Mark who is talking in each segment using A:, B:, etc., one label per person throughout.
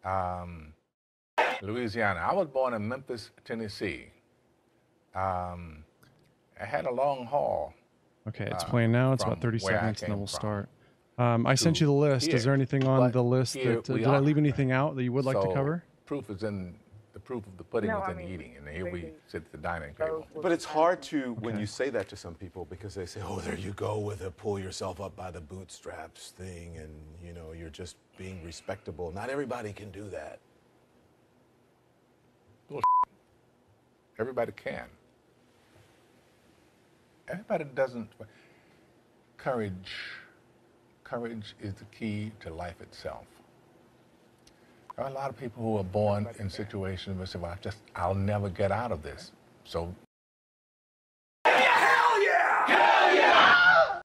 A: um, Louisiana. I was born in Memphis, Tennessee. I had a long haul
B: Okay, it's playing now. It's about
A: from
B: 30
A: where I
B: seconds, and then
A: came
B: we'll
A: from
B: start. I sent you
A: to
B: the list. Is
A: here.
B: there anything on
A: But
B: the list
A: here
B: that
A: we
B: did I
A: are.
B: leave anything out that you would like to
A: So
B: cover?
A: proof is in the proof of the pudding
C: No,
A: is
C: I
A: in the
C: mean,
A: eating, and here we
C: really,
A: sit at the dining
C: those
A: table.
C: were
D: But it's hard to, when
B: Okay.
D: you say that to some people, because they say, oh, there you go with a pull yourself up by the bootstraps thing, and, you know, you're just being respectable. Not everybody can do that.
A: Everybody can. Everybody doesn't. Courage is the key to life itself. There are a lot of people who are born in situations where they say, well, I'll never get out of this. So.
E: Hell yeah! Hell yeah!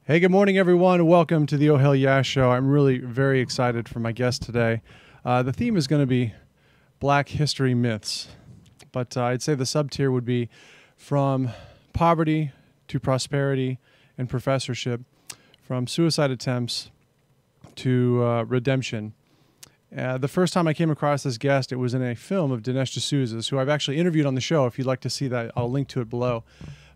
B: Hey, good morning, everyone. Welcome to the Oh Hell Yeah Show. I'm really very excited for my guest today. The theme is going to be Black history myths, but I'd say the sub-tier would be from poverty to prosperity and professorship, from suicide attempts to redemption. The first time I came across this guest, it was in a film of Dinesh D'Souza, who I've actually interviewed on the show. If you'd like to see that, I'll link to it below.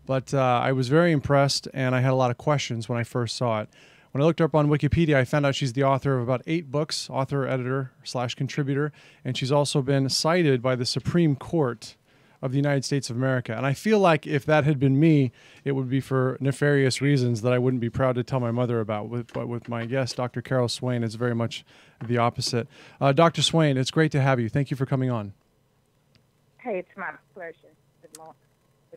B: But I was very impressed, and I had a lot of questions when I first saw it. When I looked her up on Wikipedia, I found out she's the author of about 8 books, author, editor, / contributor, and she's also been cited by the Supreme Court of the United States of America. And I feel like if that had been me, it would be for nefarious reasons that I wouldn't be proud to tell my mother about. But with my guest, Dr. Carol Swain, it's very much the opposite. Dr. Swain, it's great to have you. Thank you for coming on.
C: Hey, it's my pleasure. Good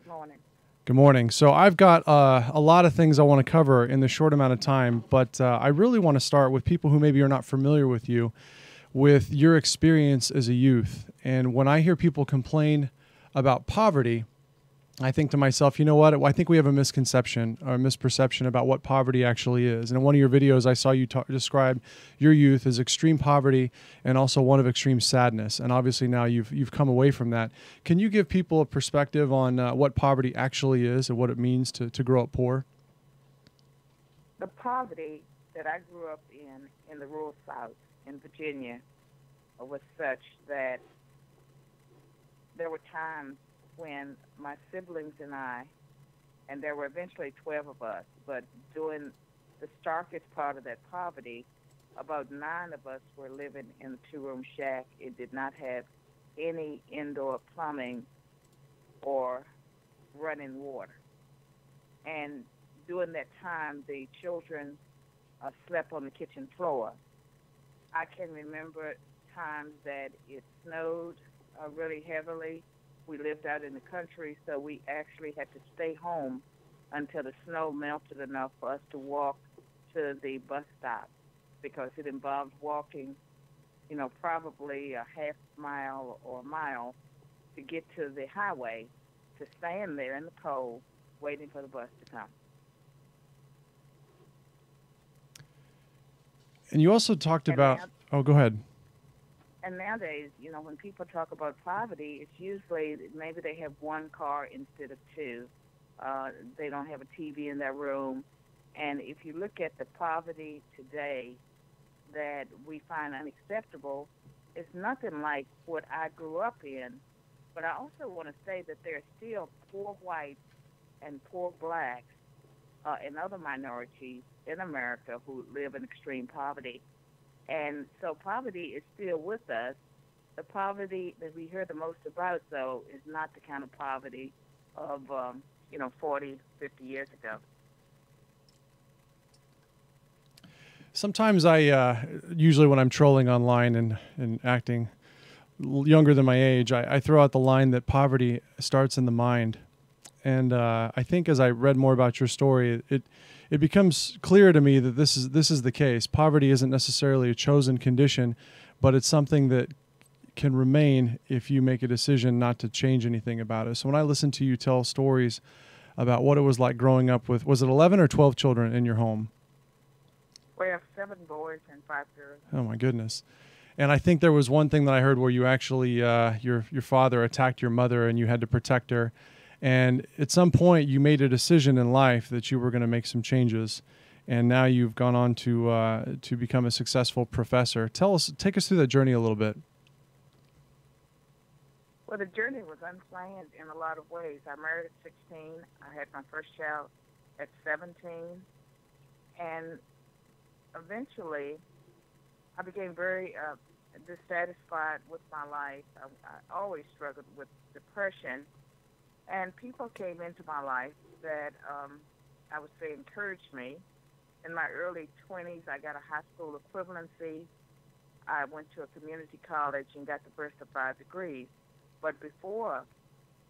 C: morning.
B: Good morning. So I've got a lot of things I want to cover in the short amount of time, but I really want to start with people who maybe are not familiar with you, with your experience as a youth. And when I hear people complain about poverty, I think to myself, you know what? I think we have a misconception or a misperception about what poverty actually is. And in one of your videos, I saw you describe your youth as extreme poverty and also one of extreme sadness. And obviously now you've come away from that. Can you give people a perspective on what poverty actually is and what it means to grow up poor?
C: The poverty that I grew up in the rural South in Virginia, was such that there were times when my siblings and I, and there were eventually 12 of us, but during the starkest part of that poverty, about 9 of us were living in a 2-room shack. It did not have any indoor plumbing or running water. And during that time, the children slept on the kitchen floor. I can remember times that it snowed really heavily. We lived out in the country, so we actually had to stay home until the snow melted enough for us to walk to the bus stop, because it involved walking, probably a half mile or a mile to get to the highway, to stand there in the cold waiting for the bus to come.
B: And you also talked about, oh, go ahead.
C: And nowadays, when people talk about poverty, it's usually maybe they have 1 car instead of 2. They don't have a TV in their room. And if you look at the poverty today that we find unacceptable, it's nothing like what I grew up in. But I also want to say that there are still poor whites and poor blacks and other minorities in America who live in extreme poverty. And so poverty is still with us. The poverty that we hear the most about, though, is not the kind of poverty of, 40, 50 years ago.
B: Sometimes usually when I'm trolling online and acting younger than my age, I throw out the line that poverty starts in the mind. And I think as I read more about your story, it becomes clear to me that this is the case. Poverty isn't necessarily a chosen condition, but it's something that can remain if you make a decision not to change anything about it. So when I listen to you tell stories about what it was like growing up with, was it 11 or 12 children in your home?
C: We have 7 boys and 5 girls.
B: Oh my goodness. And I think there was one thing that I heard where you actually, your father attacked your mother and you had to protect her. And at some point you made a decision in life that you were going to make some changes. and now you've gone on to become a successful professor. Take us through that journey a little bit.
C: Well, the journey was unplanned in a lot of ways. I married at 16. I had my first child at 17. And eventually, I became very dissatisfied with my life. I always struggled with depression. And people came into my life that I would say encouraged me. In my early 20s, I got a high school equivalency. I went to a community college and got the first of 5 degrees. But before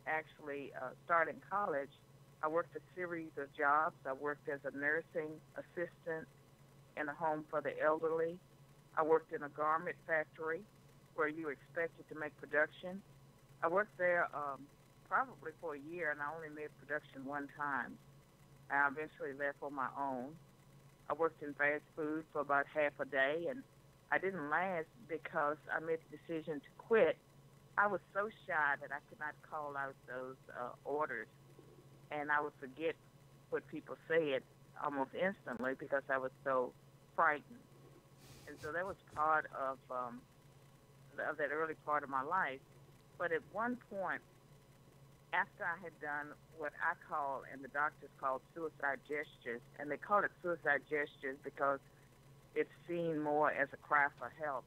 C: actually starting college, I worked a series of jobs. I worked as a nursing assistant in a home for the elderly. I worked in a garment factory where you were expected to make production. I worked there probably for a year, and I only made production one time. I eventually left on my own. I worked in fast food for about half a day, and I didn't last because I made the decision to quit. I was so shy that I could not call out those orders, and I would forget what people said almost instantly because I was so frightened. And so that was part of that early part of my life. But at one point, after I had done what I call, and the doctors called, suicide gestures, and they call it suicide gestures because it's seen more as a cry for help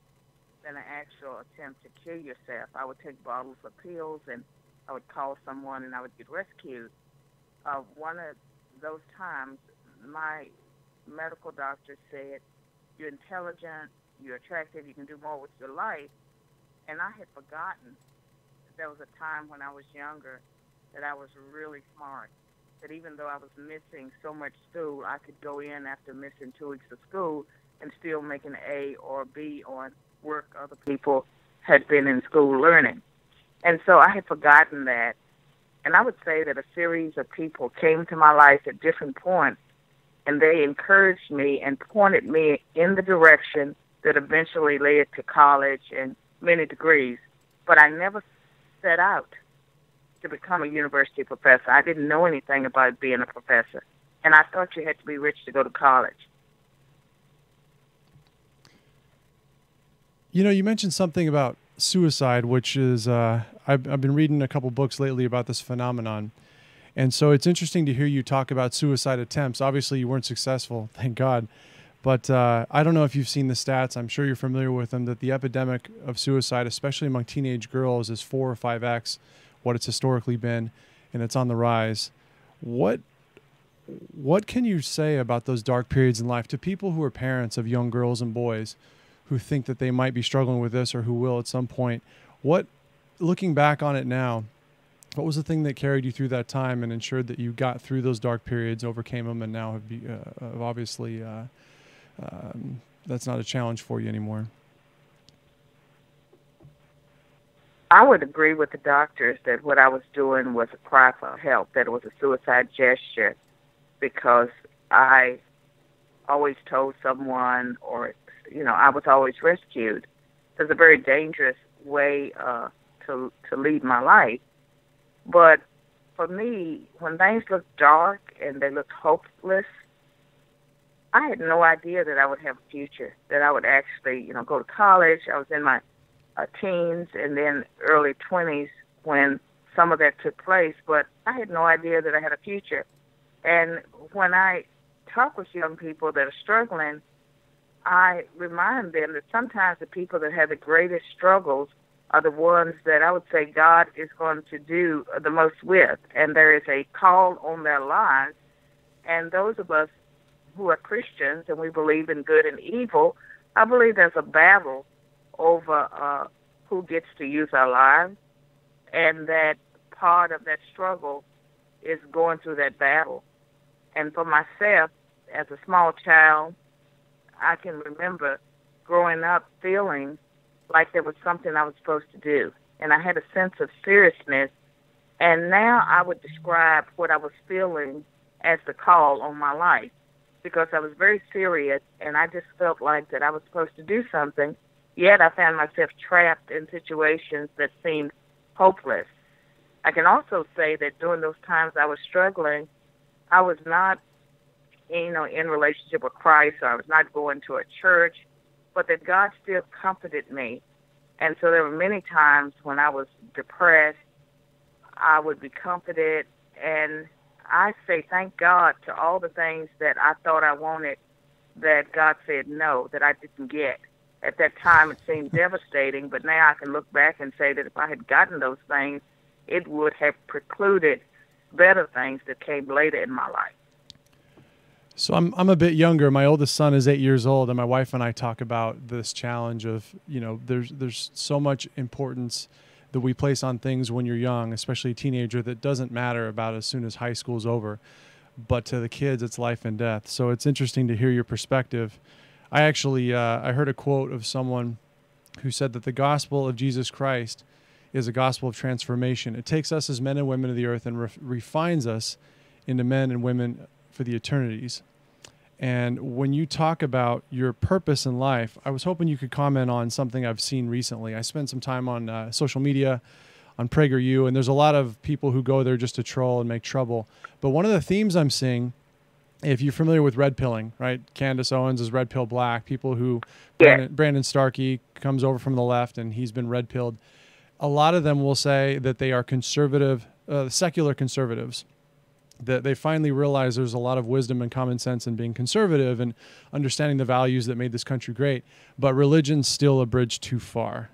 C: than an actual attempt to kill yourself. I would take bottles of pills, and I would call someone, and I would get rescued. One of those times, my medical doctor said, "You're intelligent, you're attractive, you can do more with your life." And I had forgotten that there was a time when I was younger that I was really smart, that even though I was missing so much school, I could go in after missing 2 weeks of school and still make an A or a B on work other people had been in school learning. And so I had forgotten that. And I would say that a series of people came to my life at different points, and they encouraged me and pointed me in the direction that eventually led to college and many degrees. But I never set out to become a university professor. I didn't know anything about being a professor. And I thought you had to be rich to go to college.
B: You know, you mentioned something about suicide, which is, I've been reading a couple books lately about this phenomenon. And so it's interesting to hear you talk about suicide attempts. Obviously, you weren't successful, thank God. But I don't know if you've seen the stats. I'm sure you're familiar with them, that the epidemic of suicide, especially among teenage girls, is 4 or 5x what it's historically been, and it's on the rise. What can you say about those dark periods in life to people who are parents of young girls and boys who think that they might be struggling with this or who will at some point? Looking back on it now, what was the thing that carried you through that time and ensured that you got through those dark periods, overcame them, and now have obviously that's not a challenge for you anymore?
C: I would agree with the doctors that what I was doing was a cry for help, that it was a suicide gesture, because I always told someone, or, I was always rescued. It's a very dangerous way to lead my life. But for me, when things looked dark and they looked hopeless, I had no idea that I would have a future, that I would actually, go to college. I was in my teens and then early 20s when some of that took place, but I had no idea that I had a future. And when I talk with young people that are struggling, I remind them that sometimes the people that have the greatest struggles are the ones that I would say God is going to do the most with. And there is a call on their lives. And those of us who are Christians and we believe in good and evil, I believe there's a battle over who gets to use our lives. And that part of that struggle is going through that battle. And for myself, as a small child, I can remember growing up feeling like there was something I was supposed to do. And I had a sense of seriousness. And now I would describe what I was feeling as the call on my life, because I was very serious and I just felt like that I was supposed to do something. Yet I found myself trapped in situations that seemed hopeless. I can also say that during those times I was struggling, I was not in relationship with Christ, or I was not going to a church, but that God still comforted me. And so there were many times when I was depressed, I would be comforted, and I say thank God to all the things that I thought I wanted that God said no, that I didn't get. At that time, it seemed devastating, but now I can look back and say that if I had gotten those things, it would have precluded better things that came later in my life.
B: So I'm a bit younger. My oldest son is 8 years old, and my wife and I talk about this challenge of, there's so much importance that we place on things when you're young, especially a teenager, that doesn't matter about as soon as high school's over. But to the kids, it's life and death. So it's interesting to hear your perspective. I actually I heard a quote of someone who said that the gospel of Jesus Christ is a gospel of transformation. It takes us as men and women of the earth and refines us into men and women for the eternities. And when you talk about your purpose in life, I was hoping you could comment on something I've seen recently. I spent some time on social media, on PragerU, and there's a lot of people who go there just to troll and make trouble. But one of the themes I'm seeing, if you're familiar with red pilling, right? Candace Owens is red pill black. People who, Brandon Starkey comes over from the left and he's been red pilled. A lot of them will say that they are conservative, secular conservatives, that they finally realize there's a lot of wisdom and common sense in being conservative and understanding the values that made this country great, but religion's still a bridge too far.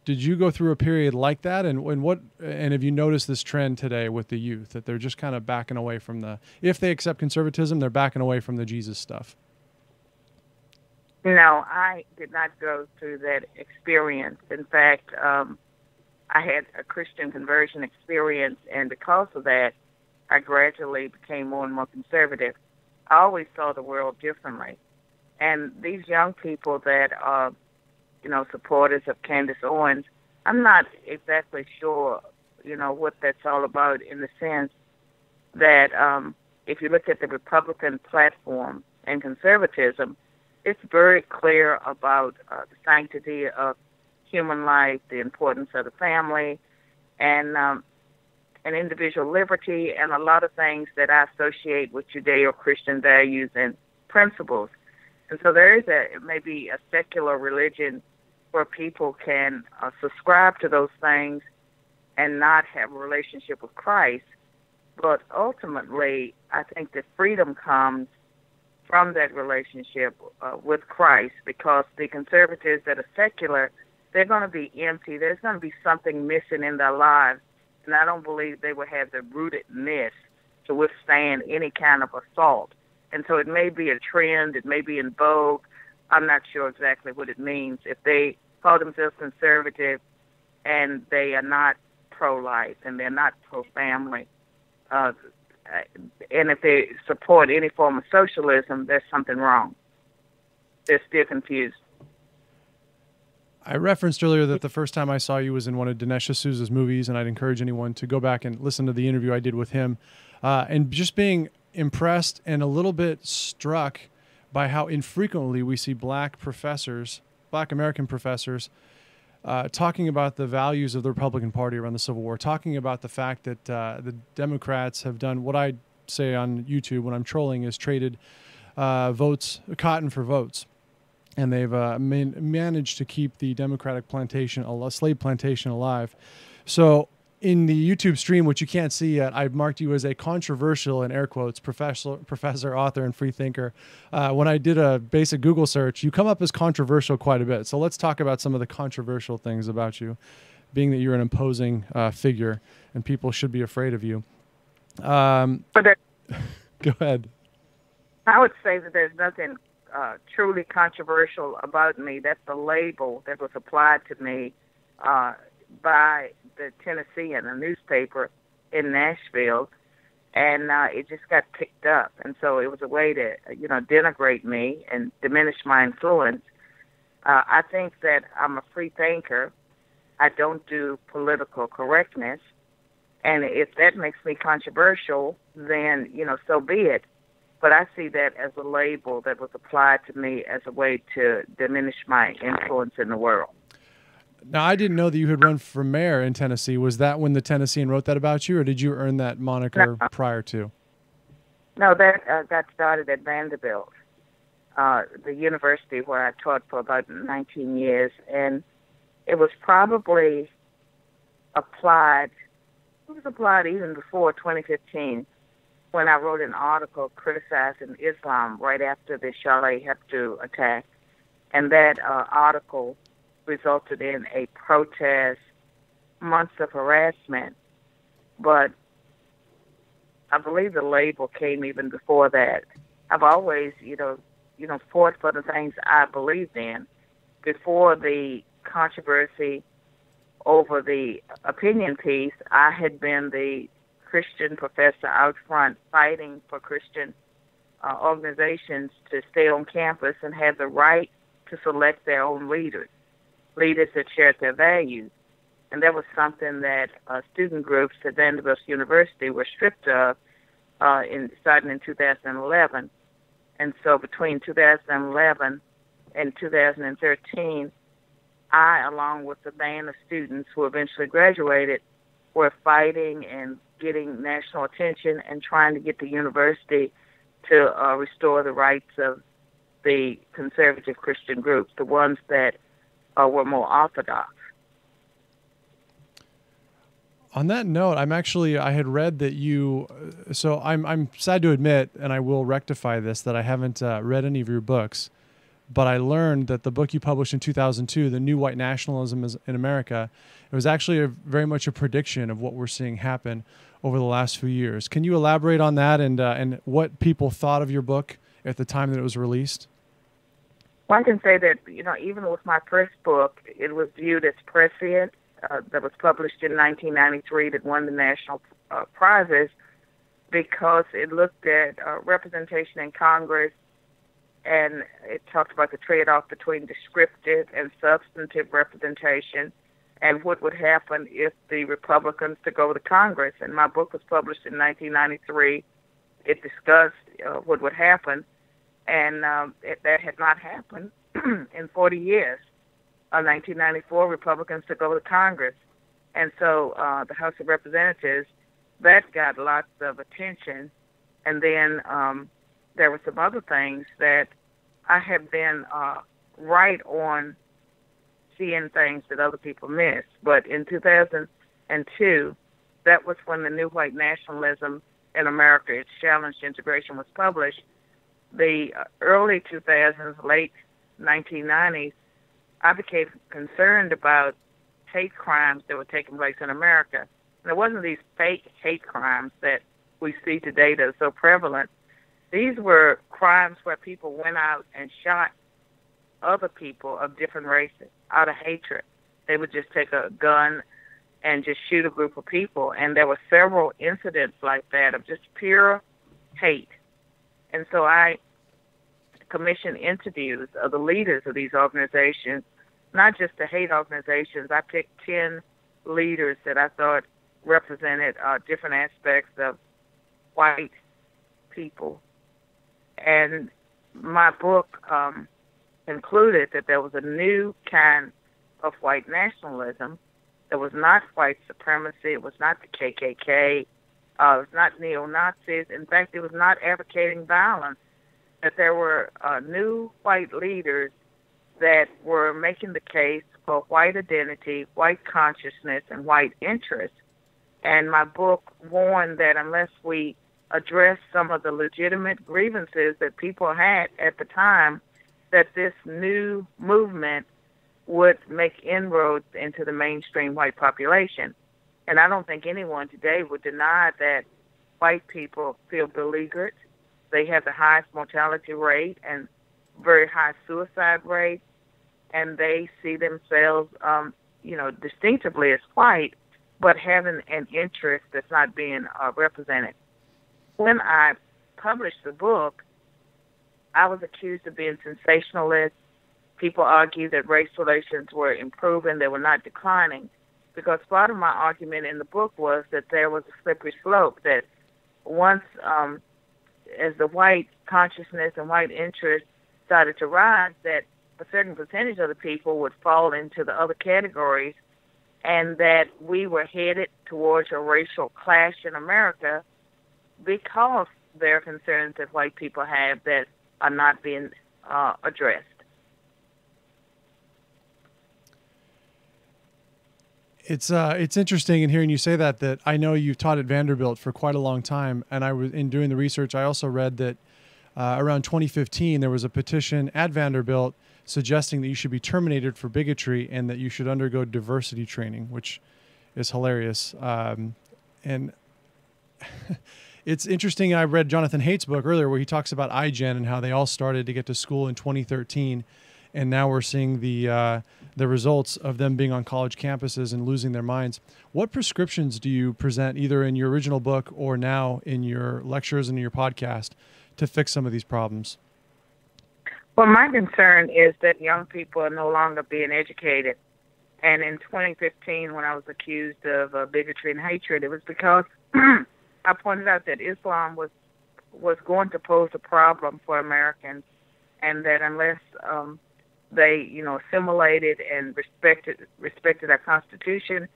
B: Did you go through a period like that? And have you noticed this trend today with the youth, that they're just kind of backing away from if they accept conservatism, they're backing away from the Jesus stuff?
C: No, I did not go through that experience. In fact, I had a Christian conversion experience, and because of that, I gradually became more and more conservative. I always saw the world differently. And these young people that are, supporters of Candace Owens, I'm not exactly sure, what that's all about, in the sense that if you look at the Republican platform and conservatism, it's very clear about the sanctity of human life, the importance of the family, and individual liberty, and a lot of things that I associate with Judeo-Christian values and principles. And so there is maybe a secular religion where people can subscribe to those things and not have a relationship with Christ. But ultimately, I think that freedom comes from that relationship with Christ, because the conservatives that are secular, they're going to be empty. There's going to be something missing in their lives. And I don't believe they will have the rootedness to withstand any kind of assault. And so it may be a trend, it may be in vogue. I'm not sure exactly what it means. If they call themselves conservative and they are not pro-life and they're not pro-family, and if they support any form of socialism, there's something wrong. They're still confused.
B: I referenced earlier that the first time I saw you was in one of Dinesh D'Souza's movies, and I'd encourage anyone to go back and listen to the interview I did with him. And just being impressed and a little bit struck by how infrequently we see black American professors, talking about the values of the Republican Party around the Civil War, talking about the fact that the Democrats have done what I say on YouTube when I'm trolling is traded cotton for votes. And they've managed to keep the Democratic slave plantation alive. So in the YouTube stream, which you can't see yet, I've marked you as a controversial, in air quotes, professor, author, and free thinker. When I did a basic Google search, you come up as controversial quite a bit. So let's talk about some of the controversial things about you, being that you're an imposing figure and people should be afraid of you. Go ahead.
C: I would say that there's nothing truly controversial about me. That's a label that was applied to me by the Tennessean, a newspaper in Nashville, and it just got picked up. And so it was a way to, denigrate me and diminish my influence. I think that I'm a free thinker. I don't do political correctness. And if that makes me controversial, then, so be it. But I see that as a label that was applied to me as a way to diminish my influence in the world.
B: Now, I didn't know that you had run for mayor in Tennessee. Was that when the Tennessean wrote that about you, or did you earn that moniker prior to?
C: No, that got started at Vanderbilt, the university where I taught for about 19 years, and it was probably applied. It was applied even before 2015, when I wrote an article criticizing Islam right after the Charlie Hebdo attack, and that article resulted in a protest, months of harassment, but I believe the label came even before that. I've always, fought for the things I believed in. Before the controversy over the opinion piece, I had been the Christian professor out front fighting for Christian organizations to stay on campus and have the right to select their own leaders that shared their values. And that was something that student groups at Vanderbilt University were stripped of starting in 2011. And so between 2011 and 2013, I, along with the band of students who eventually graduated, were fighting and getting national attention and trying to get the university to restore the rights of the conservative Christian groups, the ones that were more orthodox.
B: On that note, I had read that you, so I'm sad to admit, and I will rectify this, that I haven't read any of your books, but I learned that the book you published in 2002, The New White Nationalism in America, it was actually very much a prediction of what we're seeing happen over the last few years. Can you elaborate on that and what people thought of your book at the time that it was released?
C: Well, I can say that, even with my first book, it was viewed as prescient. That was published in 1993 that won the national prizes because it looked at representation in Congress, and it talked about the trade-off between descriptive and substantive representation and what would happen if the Republicans took over the Congress. And my book was published in 1993. It discussed what would happen, and that had not happened in 40 years. 1994, Republicans took over the Congress. And so the House of Representatives, that got lots of attention. And then there were some other things that I have been right on seeing things that other people missed. But in 2002, that was when the New White Nationalism in America, Its Challenge to Integration, was published. The early 2000s, late 1990s, I became concerned about hate crimes that were taking place in America. And it wasn't these fake hate crimes that we see today that are so prevalent. These were crimes where people went out and shot other people of different races out of hatred. They would just take a gun and just shoot a group of people. And there were several incidents like that of just pure hate. And so I commissioned interviews of the leaders of these organizations, not just the hate organizations. I picked 10 leaders that I thought represented different aspects of white people. And my book concluded that there was a new kind of white nationalism. It was not white supremacy. It was not the KKK. It was not neo-Nazis. In fact, it was not advocating violence. That there were new white leaders that were making the case for white identity, white consciousness, and white interest. And my book warned that unless we address some of the legitimate grievances that people had at the time, that this new movement would make inroads into the mainstream white population. And I don't think anyone today would deny that white people feel beleaguered. They have the highest mortality rate and very high suicide rate, and they see themselves, distinctively as white, but having an interest that's not being represented. When I published the book, I was accused of being sensationalist. People argued that race relations were improving, they were not declining, because part of my argument in the book was that there was a slippery slope, that once as the white consciousness and white interest started to rise, that a certain percentage of the people would fall into the other categories, and that we were headed towards a racial clash in America because there are concerns that white people have that are not being addressed.
B: It's interesting in hearing you say that I know you've taught at Vanderbilt for quite a long time, and in doing the research, I also read that around 2015 there was a petition at Vanderbilt suggesting that you should be terminated for bigotry and that you should undergo diversity training, which is hilarious. And it's interesting. I read Jonathan Haidt's book earlier where he talks about iGen and how they all started to get to school in 2013. And now we're seeing the results of them being on college campuses and losing their minds. What prescriptions do you present either in your original book or now in your lectures and in your podcast to fix some of these problems?
C: Well, my concern is that young people are no longer being educated. And in 2015, when I was accused of bigotry and hatred, it was because I pointed out that Islam was going to pose a problem for Americans, and that unless they, assimilated and respected our Constitution,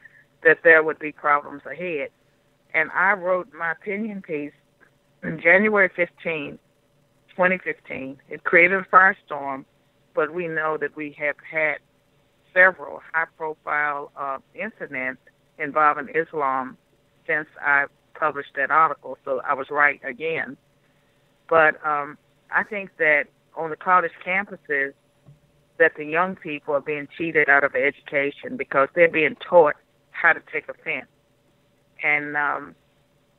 C: that there would be problems ahead. And I wrote my opinion piece on January 15, 2015. It created a firestorm, but we know that we have had several high-profile incidents involving Islam since I published that article, so I was right again. But I think that on the college campuses, that the young people are being cheated out of education because they're being taught how to take offense. And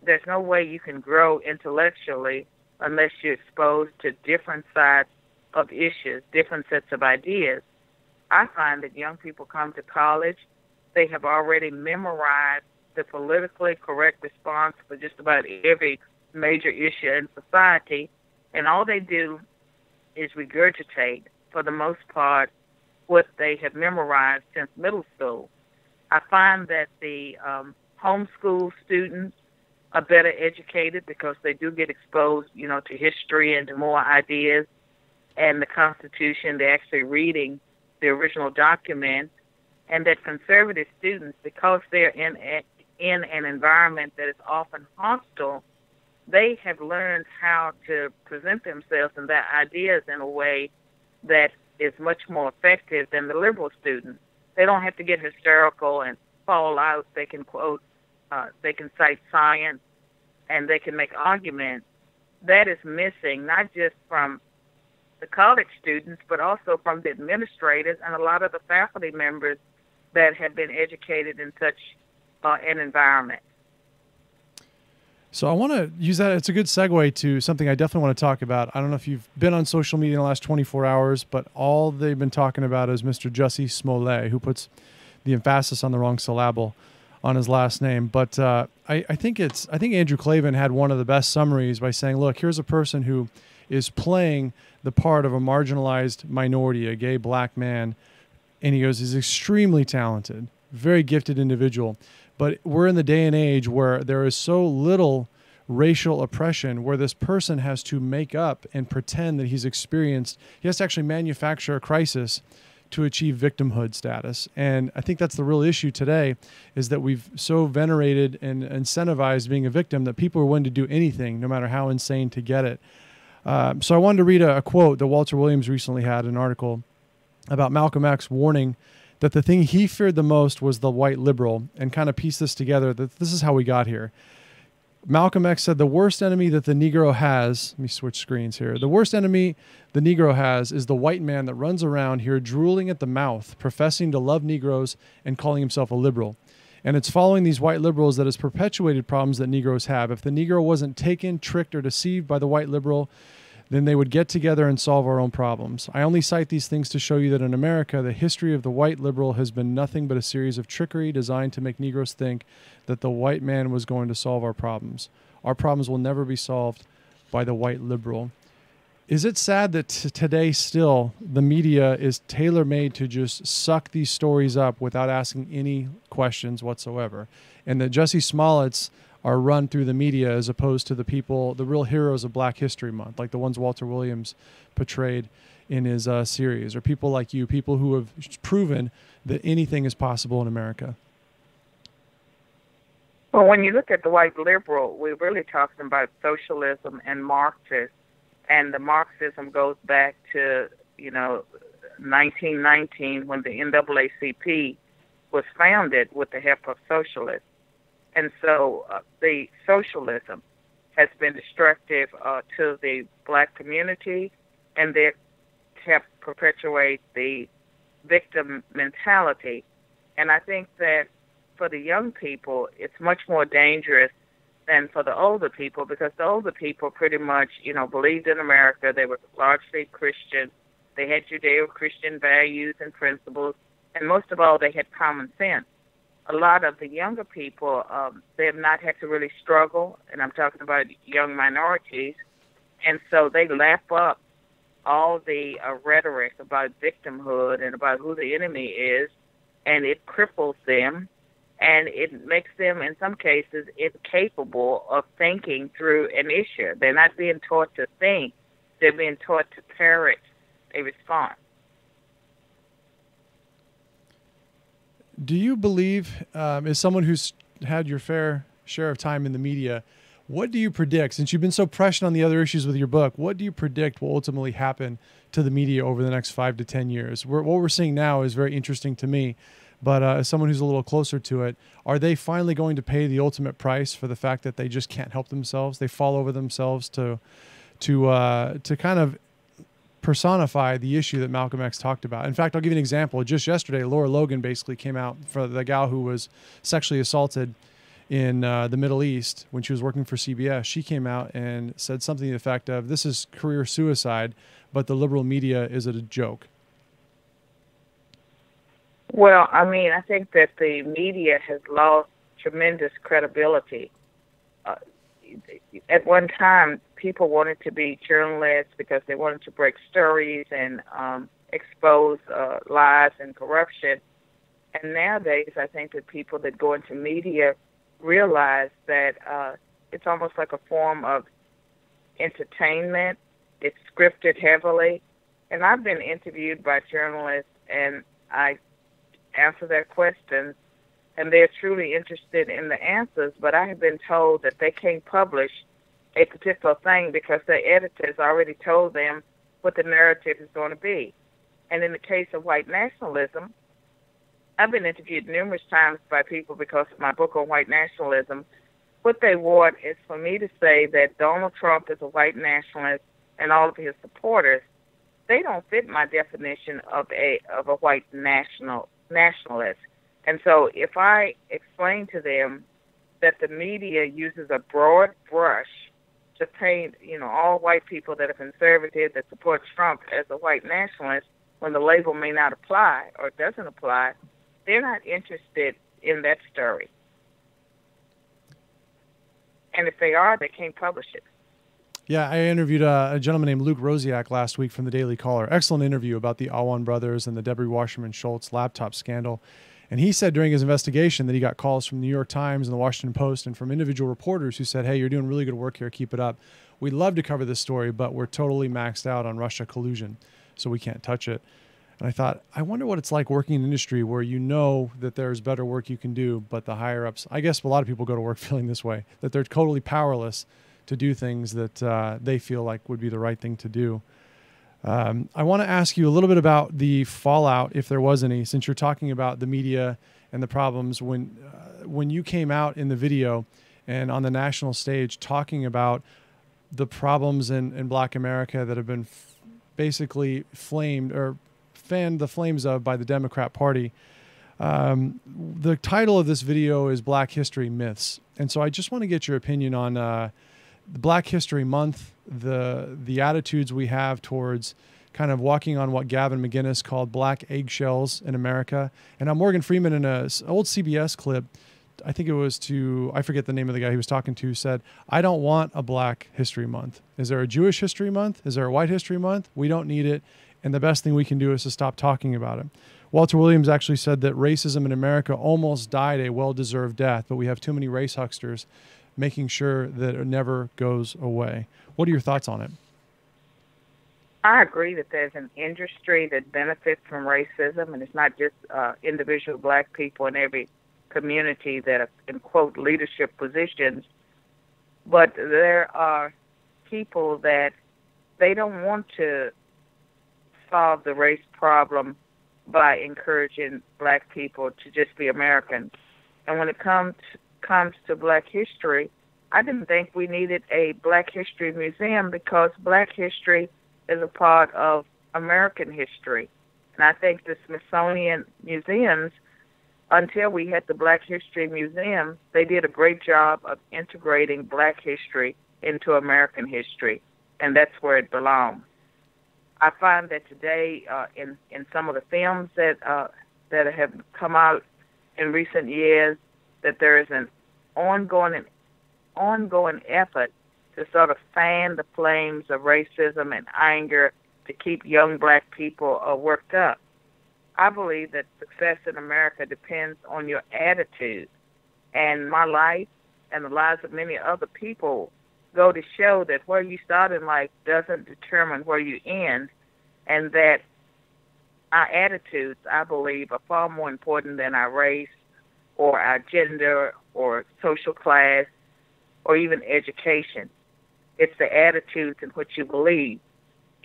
C: there's no way you can grow intellectually unless you're exposed to different sides of issues, different sets of ideas. I find that young people come to college, they have already memorized the politically correct response for just about every major issue in society, and all they do is regurgitate, for the most part, what they have memorized since middle school. I find that the homeschool students are better educated because they do get exposed, to history and to more ideas and the Constitution. They're actually reading the original document, and that conservative students, because they're in an environment that is often hostile, they have learned how to present themselves and their ideas in a way that is much more effective than the liberal students. They don't have to get hysterical and fall out. They can quote, they can cite science, and they can make arguments. That is missing, not just from the college students, but also from the administrators and a lot of the faculty members that have been educated in such an environment.
B: So I want to use that. It's a good segue to something I definitely want to talk about. I don't know if you've been on social media in the last 24 hours, but all they've been talking about is Mr. Jussie Smollett, who puts the emphasis on the wrong syllable on his last name. But I think Andrew Klavan had one of the best summaries by saying, look, here's a person who is playing the part of a marginalized minority, a gay black man. And he goes, he's extremely talented, very gifted individual. But we're in the day and age where there is so little racial oppression, where this person has to make up and pretend that he's experienced. He has to actually manufacture a crisis to achieve victimhood status. And I think that's the real issue today, is that we've so venerated and incentivized being a victim that people are willing to do anything, no matter how insane, to get it. So I wanted to read a quote that Walter Williams recently had, an article about Malcolm X warning that the thing he feared the most was the white liberal, and kind of piece this together, that this is how we got here. Malcolm X said, the worst enemy that the Negro has, let me switch screens here. The worst enemy the Negro has is the white man that runs around here drooling at the mouth, professing to love Negroes and calling himself a liberal. And it's following these white liberals that has perpetuated problems that Negroes have. If the Negro wasn't taken, tricked, or deceived by the white liberal, then they would get together and solve our own problems. I only cite these things to show you that in America, the history of the white liberal has been nothing but a series of trickery designed to make Negroes think that the white man was going to solve our problems. Our problems will never be solved by the white liberal. Is it sad that today still the media is tailor-made to just suck these stories up without asking any questions whatsoever? And that Jussie Smollett's are run through the media as opposed to the people, the real heroes of Black History Month, like the ones Walter Williams portrayed in his series, or people like you, people who have proven that anything is possible in America?
C: Well, when you look at the white liberal, we're really talking about socialism and Marxism. And the Marxism goes back to, 1919 when the NAACP was founded with the help of socialists. And so the socialism has been destructive to the black community, and they help perpetuate the victim mentality. And I think that for the young people, it's much more dangerous than for the older people, because the older people pretty much, believed in America. They were largely Christian. They had Judeo-Christian values and principles, and most of all, they had common sense. A lot of the younger people, they have not had to really struggle, and I'm talking about young minorities, and so they lap up all the rhetoric about victimhood and about who the enemy is, and it cripples them, and it makes them, in some cases, incapable of thinking through an issue. They're not being taught to think. They're being taught to parrot a response.
B: Do you believe, as someone who's had your fair share of time in the media, what do you predict, since you've been so prescient on the other issues with your book, what do you predict will ultimately happen to the media over the next 5 to 10 years? What we're seeing now is very interesting to me, but as someone who's a little closer to it, are they finally going to pay the ultimate price for the fact that they just can't help themselves? They fall over themselves to kind of personify the issue that Malcolm X talked about. In fact, I'll give you an example. Just yesterday, Laura Logan basically came out for the gal who was sexually assaulted in the Middle East when she was working for CBS. She came out and said something to the effect of, this is career suicide, but the liberal media is a joke.
C: Well, I think that the media has lost tremendous credibility. At one time, people wanted to be journalists because they wanted to break stories and expose lies and corruption. And nowadays, I think that people that go into media realize that it's almost like a form of entertainment. It's scripted heavily. And I've been interviewed by journalists, and I answer their questions, and they're truly interested in the answers, but I have been told that they can't publish a particular thing because their editors already told them what the narrative is going to be. And in the case of white nationalism, I've been interviewed numerous times by people because of my book on white nationalism. What they want is for me to say that Donald Trump is a white nationalist and all of his supporters, they don't fit my definition of a white nationalist. And so if I explain to them that the media uses a broad brush to paint, all white people that are conservative, that support Trump as a white nationalist, when the label may not apply or doesn't apply, they're not interested in that story. And if they are, they can't publish it.
B: Yeah, I interviewed a gentleman named Luke Rosiak last week from the Daily Caller. Excellent interview about the Alwan brothers and the Debbie Wasserman Schultz laptop scandal. And he said during his investigation that he got calls from the New York Times and the Washington Post and from individual reporters who said, hey, you're doing really good work here. Keep it up. We'd love to cover this story, but we're totally maxed out on Russia collusion, so we can't touch it. And I thought, I wonder what it's like working in an industry where you know that there's better work you can do, but the higher-ups, I guess a lot of people go to work feeling this way, that they're totally powerless to do things that they feel like would be the right thing to do. I want to ask you a little bit about the fallout, if there was any, since you're talking about the media and the problems. When you came out in the video and on the national stage talking about the problems in Black America that have been basically flamed or fanned the flames of by the Democrat Party, the title of this video is Black History Myths. And so I just want to get your opinion on the Black History Month, the attitudes we have towards kind of walking on what Gavin McInnes called black eggshells in America. And now Morgan Freeman in an old CBS clip, I think it was I forget the name of the guy he was talking to, said, I don't want a Black History Month. Is there a Jewish History Month? Is there a White History Month? We don't need it. And the best thing we can do is to stop talking about it. Walter Williams actually said that racism in America almost died a well-deserved death, but we have too many race hucksters making sure that it never goes away. What are your thoughts on it?
C: I agree that there's an industry that benefits from racism, and it's not just individual black people in every community that are in, quote, leadership positions, but there are people that they don't want to solve the race problem by encouraging black people to just be Americans. And when it comes to black history, I didn't think we needed a Black History Museum because black history is a part of American history. And I think the Smithsonian museums, until we had the Black History Museum, they did a great job of integrating black history into American history, and that's where it belongs. I find that today, in some of the films that have come out in recent years, that there is an ongoing effort to sort of fan the flames of racism and anger to keep young black people worked up. I believe that success in America depends on your attitude, and my life and the lives of many other people go to show that where you start in life doesn't determine where you end, and that our attitudes, I believe, are far more important than our race or our gender or social class or even education. It's the attitudes in which you believe.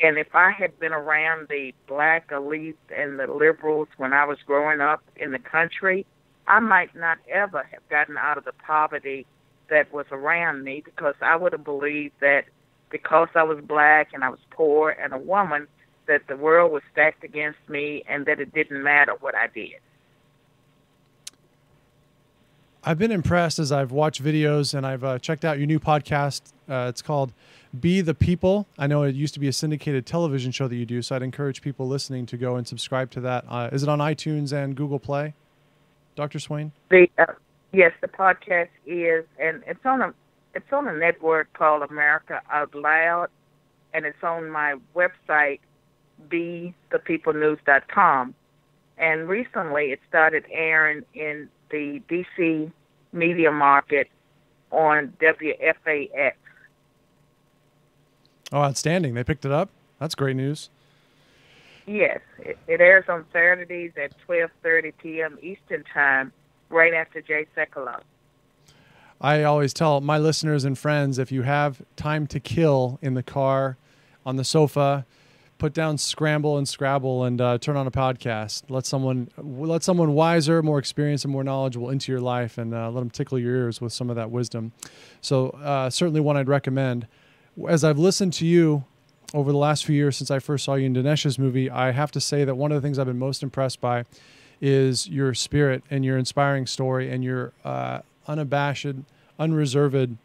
C: And if I had been around the black elite and the liberals when I was growing up in the country, I might not ever have gotten out of the poverty that was around me, because I would have believed that because I was black and I was poor and a woman, that the world was stacked against me and that it didn't matter what I did.
B: I've been impressed as I've watched videos and I've checked out your new podcast. It's called Be the People. I know it used to be a syndicated television show that you do, so I'd encourage people listening to go and subscribe to that. Is it on iTunes and Google Play, Dr. Swain?
C: Yes, the podcast is, and it's on a network called America Out Loud, and it's on my website, bethepeoplenews.com. And recently it started airing in the D.C. media market on WFAX.
B: Oh, outstanding. They picked it up? That's great news.
C: Yes. It airs on Saturdays at 12:30 p.m. Eastern Time, right after Jay Sekulow.
B: I always tell my listeners and friends, if you have time to kill in the car, on the sofa, put down Scramble and Scrabble and turn on a podcast. Let someone wiser, more experienced, and more knowledgeable into your life, and let them tickle your ears with some of that wisdom. So certainly one I'd recommend. As I've listened to you over the last few years since I first saw you in Dinesh's movie, I have to say that one of the things I've been most impressed by is your spirit and your inspiring story and your unabashed, unreserved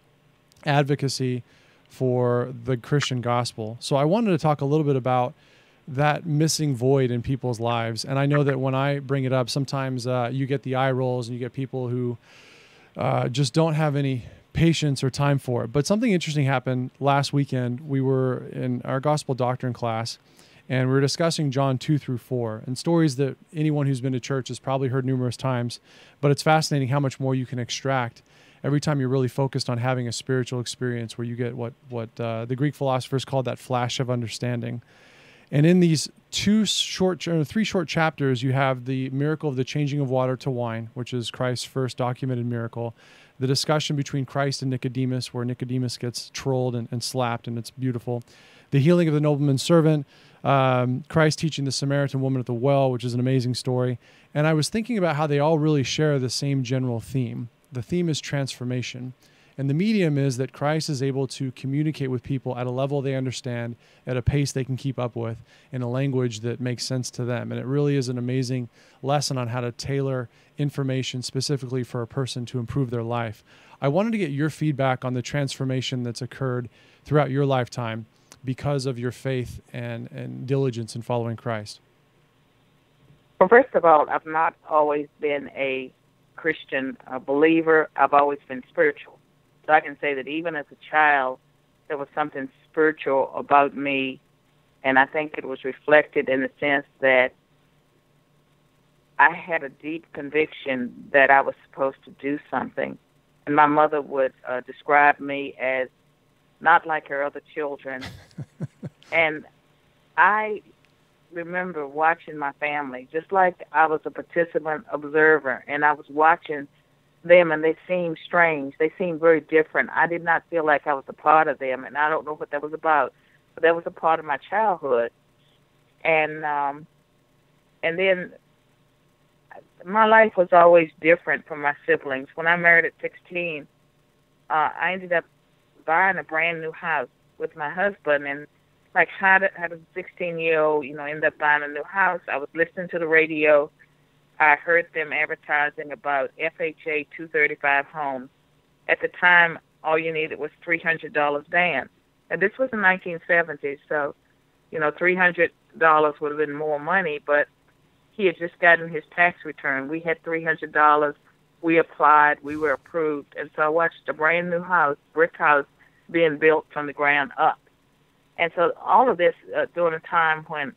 B: advocacy for the Christian gospel. So I wanted to talk a little bit about that missing void in people's lives. And I know that when I bring it up, sometimes you get the eye rolls and you get people who just don't have any patience or time for it. But something interesting happened last weekend. We were in our gospel doctrine class, and we were discussing John 2-4, and stories that anyone who's been to church has probably heard numerous times. But it's fascinating how much more you can extract every time you're really focused on having a spiritual experience where you get what the Greek philosophers called that flash of understanding. And in these three short chapters, you have the miracle of the changing of water to wine, which is Christ's first documented miracle. The discussion between Christ and Nicodemus, where Nicodemus gets trolled and slapped, and it's beautiful. The healing of the nobleman's servant, Christ teaching the Samaritan woman at the well, which is an amazing story. And I was thinking about how they all really share the same general theme. The theme is transformation. And the medium is that Christ is able to communicate with people at a level they understand, at a pace they can keep up with, in a language that makes sense to them. And it really is an amazing lesson on how to tailor information specifically for a person to improve their life. I wanted to get your feedback on the transformation that's occurred throughout your lifetime because of your faith and diligence in following Christ.
C: Well, first of all, I've not always been a Christian believer. I've always been spiritual. So I can say that even as a child, there was something spiritual about me, and I think it was reflected in the sense that I had a deep conviction that I was supposed to do something. And my mother would describe me as not like her other children. And I remember watching my family, just like I was a participant observer, and I was watching them, and they seemed strange. They seemed very different. I did not feel like I was a part of them, and I don't know what that was about, but that was a part of my childhood. And then my life was always different from my siblings. When I married at 16, I ended up buying a brand new house with my husband. And like how did a 16-year-old, end up buying a new house? I was listening to the radio. I heard them advertising about FHA 235 homes. At the time, all you needed was $300 down. And this was in 1970s, so, $300 would have been more money, but he had just gotten his tax return. We had $300. We applied. We were approved. And so I watched a brand new house, brick house, being built from the ground up. And so all of this during a time when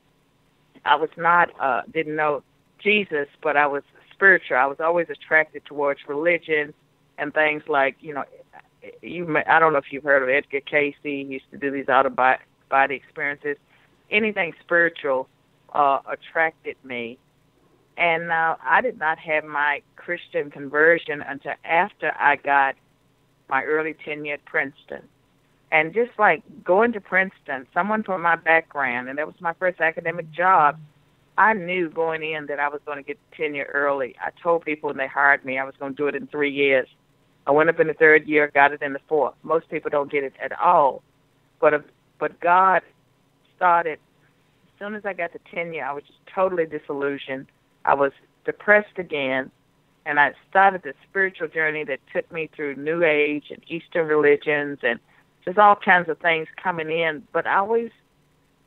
C: I was not, didn't know Jesus, but I was spiritual. I was always attracted towards religion and things like, I don't know if you've heard of Edgar Cayce. He used to do these out-of-body experiences. Anything spiritual attracted me. And I did not have my Christian conversion until after I got my early tenure at Princeton. And just like going to Princeton, someone from my background, and that was my first academic job, I knew going in that I was going to get tenure early. I told people when they hired me I was going to do it in 3 years. I went up in the third year, got it in the fourth. Most people don't get it at all. But God started, as soon as I got the tenure, I was just totally disillusioned. I was depressed again, and I started the spiritual journey that took me through New Age and Eastern religions and just all kinds of things coming in. But I was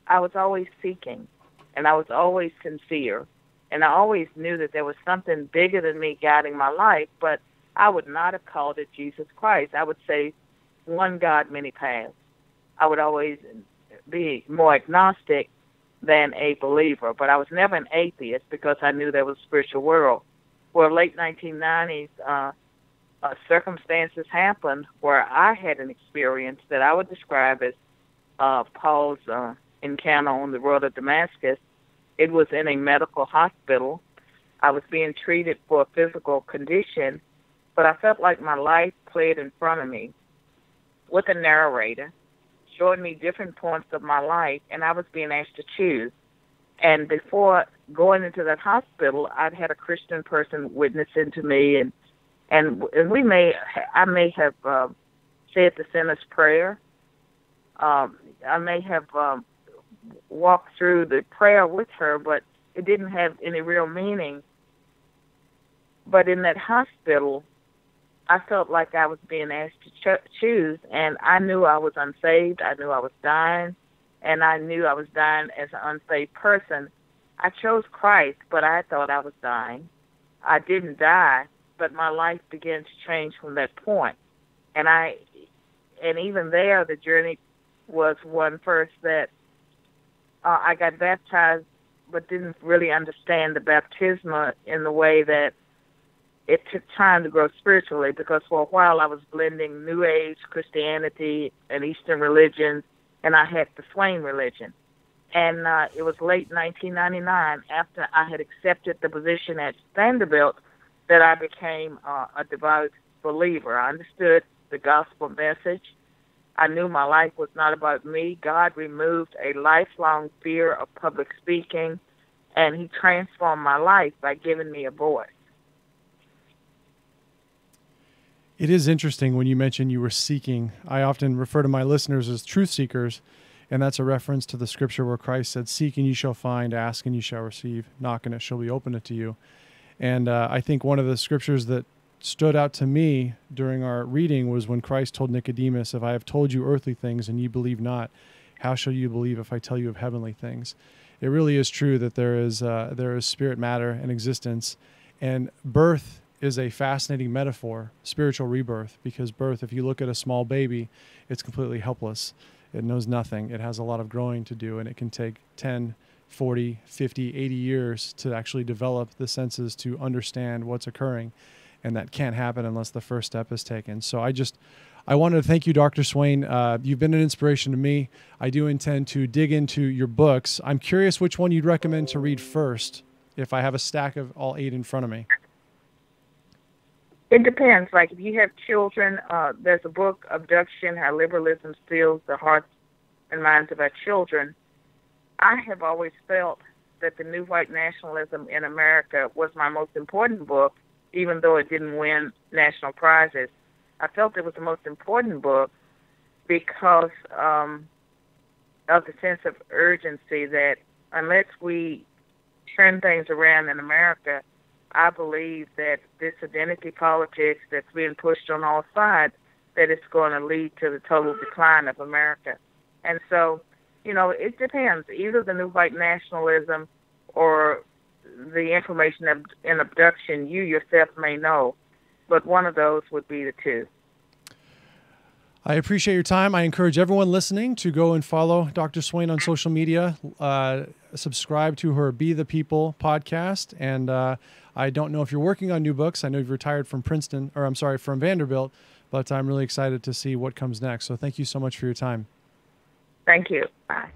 C: always seeking, and I was always sincere, and I always knew that there was something bigger than me guiding my life, but I would not have called it Jesus Christ. I would say one God, many paths. I would always be more agnostic than a believer, but I was never an atheist because I knew there was a spiritual world. Well, late 1990s, circumstances happened where I had an experience that I would describe as Paul's encounter on the road of Damascus. It was in a medical hospital. I was being treated for a physical condition, but I felt like my life played in front of me with a narrator, showing me different points of my life, and I was being asked to choose. And before going into that hospital, I'd had a Christian person witnessing to me, and I may have said the sinner's prayer. I may have walked through the prayer with her, but it didn't have any real meaning. But in that hospital, I felt like I was being asked to choose, and I knew I was unsaved. I knew I was dying, and I knew I was dying as an unsaved person. I chose Christ, but I thought I was dying. I didn't die, but my life began to change from that point. And even there, the journey was one first that I got baptized, but didn't really understand the baptism in the way that it took time to grow spiritually, because for a while I was blending New Age, Christianity, and Eastern religions, and I had the Swain religion. And it was late 1999, after I had accepted the position at Vanderbilt, that I became a devout believer. I understood the gospel message. I knew my life was not about me. God removed a lifelong fear of public speaking, and he transformed my life by giving me a voice.
B: It is interesting when you mention you were seeking. I often refer to my listeners as truth seekers, and that's a reference to the scripture where Christ said, "Seek and you shall find, ask and you shall receive, knock and it shall be opened to you." And I think one of the scriptures that stood out to me during our reading was when Christ told Nicodemus, "If I have told you earthly things and you believe not, how shall you believe if I tell you of heavenly things?" It really is true that there is spirit, matter, and existence, and birth is a fascinating metaphor, spiritual rebirth, because birth, if you look at a small baby, it's completely helpless. It knows nothing. It has a lot of growing to do, and it can take 10, 40, 50, 80 years to actually develop the senses to understand what's occurring, and that can't happen unless the first step is taken. So I wanted to thank you, Dr. Swain. You've been an inspiration to me. I do intend to dig into your books. I'm curious which one you'd recommend to read first if I have a stack of all 8 in front of me.
C: It depends. Like if you have children, there's a book, Abduction, How Liberalism Steals the Hearts and Minds of Our Children. I have always felt that the New White Nationalism in America was my most important book, even though it didn't win national prizes. I felt it was the most important book because of the sense of urgency that unless we turn things around in America, I believe that this identity politics that's being pushed on all sides, that it's going to lead to the total decline of America. And so, you know, it depends. Either the New White Nationalism or the information in Abduction you yourself may know, but one of those would be the two.
B: I appreciate your time. I encourage everyone listening to go and follow Dr. Swain on social media, subscribe to her Be the People podcast. And I don't know if you're working on new books. I know you've retired from Princeton, or I'm sorry, from Vanderbilt, but I'm really excited to see what comes next. So thank you so much for your time.
C: Thank you. Bye.